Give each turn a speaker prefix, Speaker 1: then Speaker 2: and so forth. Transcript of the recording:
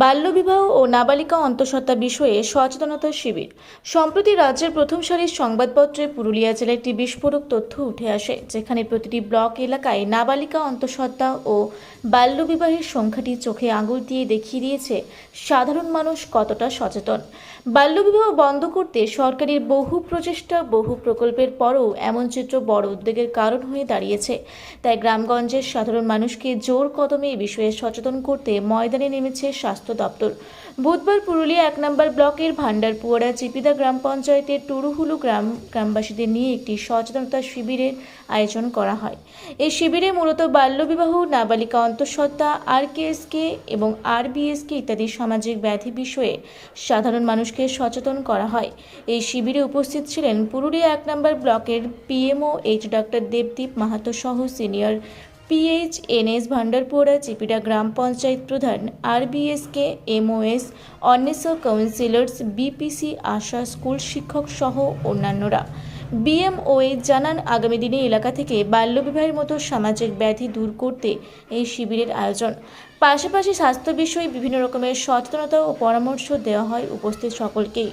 Speaker 1: বাল্যবিবাহ ও নাবালিকা অন্তঃসত্ত্বা বিষয়ে সচেতনতা শিবির। সম্প্রতি রাজ্যের প্রথম সারির সংবাদপত্রে পুরুলিয়া জেলার একটি বিস্ফোরক তথ্য উঠে আসে, যেখানে প্রতিটি ব্লক এলাকায় নাবালিকা অন্তঃসত্ত্বা ও বাল্যবিবাহের সংখ্যাটি চোখে আঙুল দিয়ে দেখিয়ে দিয়েছে সাধারণ মানুষ কতটা সচেতন। বাল্যবিবাহ বন্ধ করতে সরকারের বহু প্রচেষ্টা, বহু প্রকল্পের পরও এমন চিত্র বড় উদ্বেগের কারণ হয়ে দাঁড়িয়েছে। তাই গ্রামগঞ্জের সাধারণ মানুষকে জোর কদমে এই বিষয়ে সচেতন করতে ময়দানে নেমেছে স্বাস্থ্য দপ্তর। বুধবার পুরুলিয়া 1 নম্বর ব্লকের ভান্ডারপুয়ারা চিপিদা গ্রাম পঞ্চায়েতের টুরুহুলু গ্রামবাসীদের নিয়ে একটি সচেতনতা শিবিরের আয়োজন করা হয়। এই শিবিরে মূলত বাল্যবিবাহ, নাবালিকা অন্তঃসত্ত্বা, আরকেএসকে এবং আরবিএসকে ইত্যাদি সামাজিক ব্যাধি বিষয়ে সাধারণ মানুষকে সচেতন করা হয়। এই শিবিরে উপস্থিত ছিলেন পুরুলিয়া 1 নম্বর ব্লকের পিএমও ডাক্তার দেবদীপ মাহাতো সহ সিনিয়র PHNS ভান্ডারপুরা চিপিডা গ্রাম পঞ্চায়েত প্রধান, আরবিএসকে এমওএস, অন্বেষক কাউন্সিলর্স, বিপিসি, আশা, স্কুল শিক্ষক সহ অন্যান্যরা। বিএমওএ জানান, আগামী দিনে এলাকা থেকে বাল্যবিবাহের মতো সামাজিক ব্যাধি দূর করতে এই শিবিরের আয়োজন। পাশাপাশি স্বাস্থ্য বিষয়ে বিভিন্ন রকমের সচেতনতা ও পরামর্শ দেওয়া হয় উপস্থিত সকলকেই।